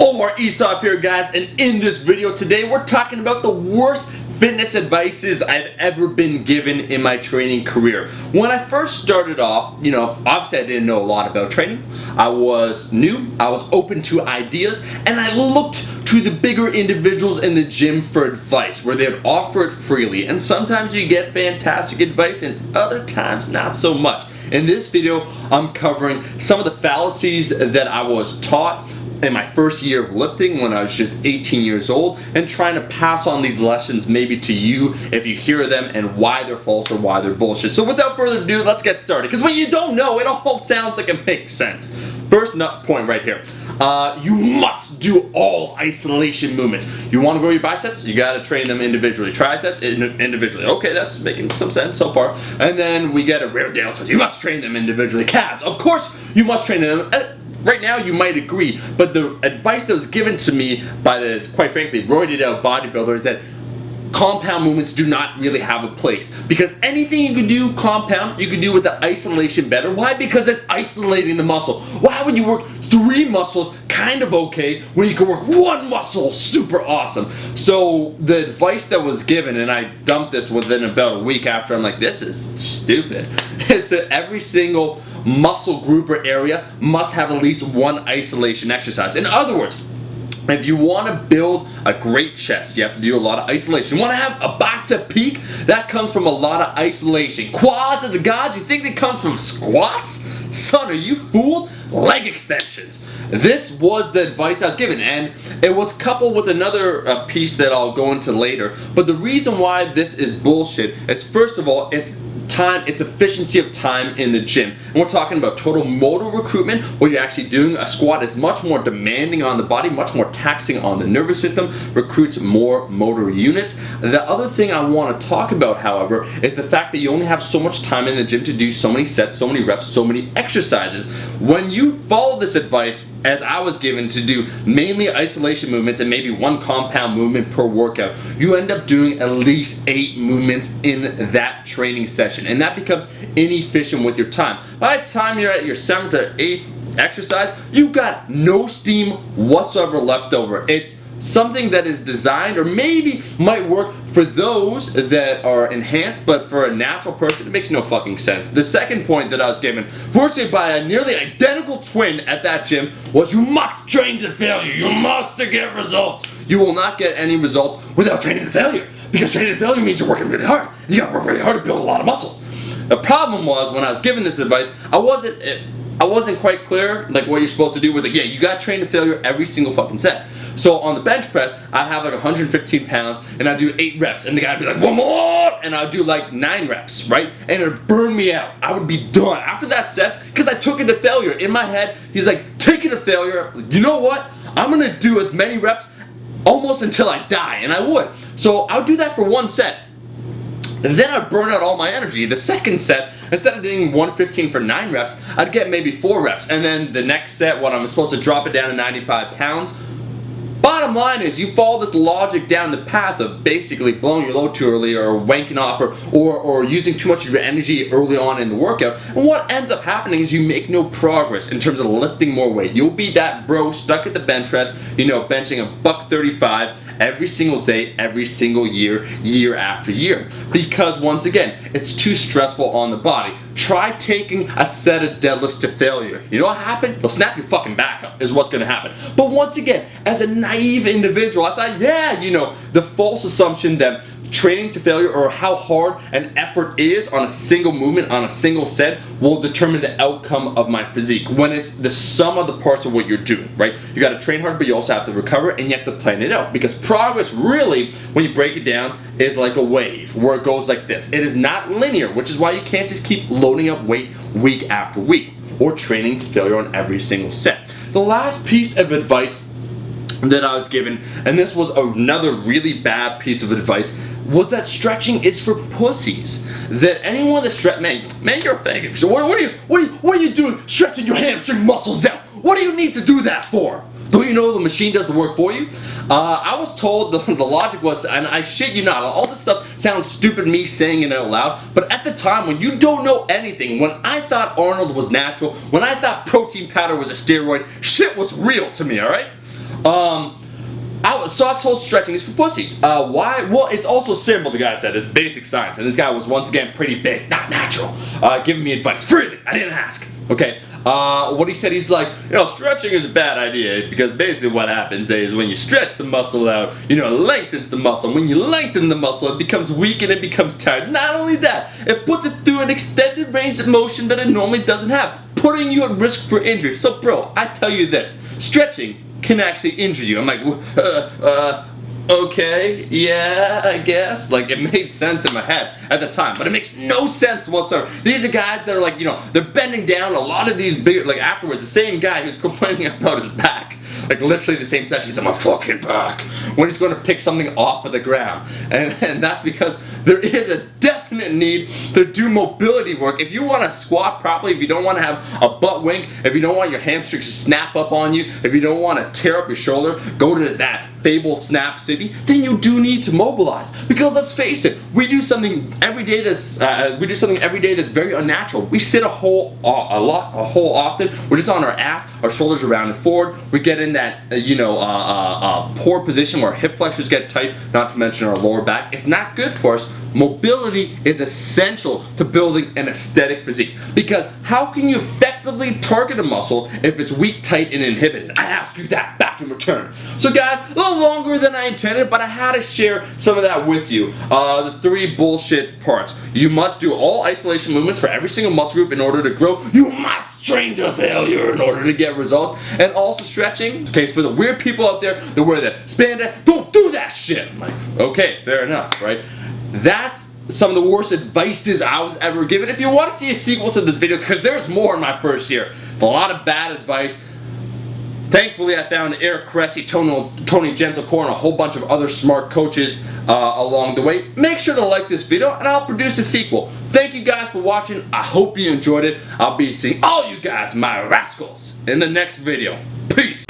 Omar Isov here, guys, and in this video today we're talking about the worst fitness advices I've ever been given in my training career. When I first started off, obviously I didn't know a lot about training. I was new, I was open to ideas, and I looked to the bigger individuals in the gym for advice, where they'd offer it freely. And sometimes you get fantastic advice, and other times not so much. In this video, I'm covering some of the fallacies that I was taught in my first year of lifting when I was just 18 years old, and trying to pass on these lessons maybe to you if you hear them and why they're false or why they're bullshit. So without further ado, let's get started, because when you don't know, it all sounds like it makes sense. First point right here. You must do all isolation movements. You want to grow your biceps? You got to train them individually. Triceps? Individually. Okay, that's making some sense so far. And then we get a rear deltoids. You must train them individually. Calves? Of course you must train them. Right now you might agree, but the advice that was given to me by this, quite frankly, roided out bodybuilder is that compound movements do not really have a place, because anything you can do compound, you can do with the isolation better. Why? Because it's isolating the muscle. Why would you work 3 muscles kind of okay when you can work 1 muscle super awesome? So the advice that was given, and I dumped this within about a week after, I'm like, this is stupid, is that every single muscle group or area must have at least 1 isolation exercise. In other words, if you want to build a great chest, you have to do a lot of isolation. You want to have a bicep peak? That comes from a lot of isolation. Quads of the gods? You think that comes from squats? Son, are you fooled? Leg extensions. This was the advice I was given, and it was coupled with another piece that I'll go into later. But the reason why this is bullshit is, first of all, it's time, it's efficiency of time in the gym. And we're talking about total motor recruitment, where you're actually doing a squat is much more demanding on the body, much more taxing on the nervous system, recruits more motor units. The other thing I want to talk about, however, is the fact that you only have so much time in the gym to do so many sets, so many reps, so many exercises. When you follow this advice, as I was given, to do mainly isolation movements and maybe 1 compound movement per workout, you end up doing at least 8 movements in that training session, and that becomes inefficient with your time. By the time you're at your 7th or 8th exercise, you got no steam whatsoever left over. It's something that is designed, or maybe might work for those that are enhanced, but for a natural person, it makes no fucking sense. The second point that I was given, fortunately by a nearly identical twin at that gym, was you must train to failure. You must to get results. You will not get any results without training to failure, because training to failure means you're working really hard. You gotta work really hard to build a lot of muscles. The problem was, when I was given this advice, I wasn't quite clear. Like, what you're supposed to do was, like, yeah, you got to train to failure every single fucking set. So on the bench press, I'd have like 115 pounds, and I'd do 8 reps, and the guy'd be like, 1 more, and I'd do like 9 reps, right? And it'd burn me out. I would be done after that set, because I took it to failure. In my head, he's like, take it to failure. You know what? I'm gonna do as many reps almost until I die, and I would. So I would do that for 1 set. And then I'd burn out all my energy. The second set, instead of doing 115 for 9 reps, I'd get maybe 4 reps. And then the next set, when I'm supposed to drop it down to 95 pounds, bottom line is, you follow this logic down the path of basically blowing your load too early, or wanking off, or using too much of your energy early on in the workout. And what ends up happening is you make no progress in terms of lifting more weight. You'll be that bro stuck at the bench press, benching $135 every single day, every single year, year after year. Because once again, it's too stressful on the body. Try taking a set of deadlifts to failure. You know what happened? You'll snap your fucking back up, is what's gonna happen. But once again, as a naive individual, I thought, yeah, the false assumption that training to failure, or how hard an effort is on a single movement, on a single set, will determine the outcome of my physique, when it's the sum of the parts of what you're doing, right? You gotta train hard, but you also have to recover, and you have to plan it out, because progress really, when you break it down, is like a wave, where it goes like this. It is not linear, which is why you can't just keep loading up weight week after week, or training to failure on every single set. The last piece of advice that I was given, and this was another really bad piece of advice, was that stretching is for pussies. That anyone that man, you're a faggot. So what are you doing stretching your hamstring muscles out? What do you need to do that for? Don't you know the machine does the work for you? I was told the logic was, and I shit you not, all this stuff sounds stupid, me saying it out loud, but at the time, when you don't know anything, when I thought Arnold was natural, when I thought protein powder was a steroid, shit was real to me, alright? So I was told stretching is for pussies. Why? Well, it's also simple, the guy said. It's basic science. And this guy was, once again, pretty big, not natural, giving me advice freely. I didn't ask. Okay? What he said, he's like, stretching is a bad idea because basically what happens is when you stretch the muscle out, it lengthens the muscle. When you lengthen the muscle, it becomes weak and it becomes tired. Not only that, it puts it through an extended range of motion that it normally doesn't have, putting you at risk for injury. So, bro, I tell you this, stretching can actually injure you. I'm like, okay, yeah, I guess. Like, it made sense in my head at the time, but it makes no sense whatsoever. These are guys that are like, they're bending down. A lot of these big, like afterwards, the same guy who's complaining about his back, like literally the same session, he's on my fucking back, when he's going to pick something off of the ground. And that's because there is a definite need to do mobility work. If you want to squat properly, if you don't want to have a butt wink, if you don't want your hamstrings to snap up on you, if you don't want to tear up your shoulder, go to that fabled Snap City, then you do need to mobilize. Because let's face it, we do something every day that's very unnatural. We sit a hole often. We're just on our ass, our shoulders are rounded forward. We get in that poor position where our hip flexors get tight, not to mention our lower back. It's not good for us. Mobility is essential to building an aesthetic physique, because how can you effectively target a muscle if it's weak, tight, and inhibited? I ask you that back in return. So guys, a little longer than I intended, but I had to share some of that with you. The 3 bullshit parts. You must do all isolation movements for every single muscle group in order to grow. You must train to failure in order to get results. And also stretching. Okay, so for the weird people out there that wear that spandex, don't do that shit. I'm like, okay, fair enough, right? That's some of the worst advices I was ever given. If you want to see a sequel to this video, because there's more in my first year, it's a lot of bad advice. Thankfully, I found Eric Cressy, Tony Gentlecore, and a whole bunch of other smart coaches along the way. Make sure to like this video, and I'll produce a sequel. Thank you guys for watching. I hope you enjoyed it. I'll be seeing all you guys, my rascals, in the next video. Peace.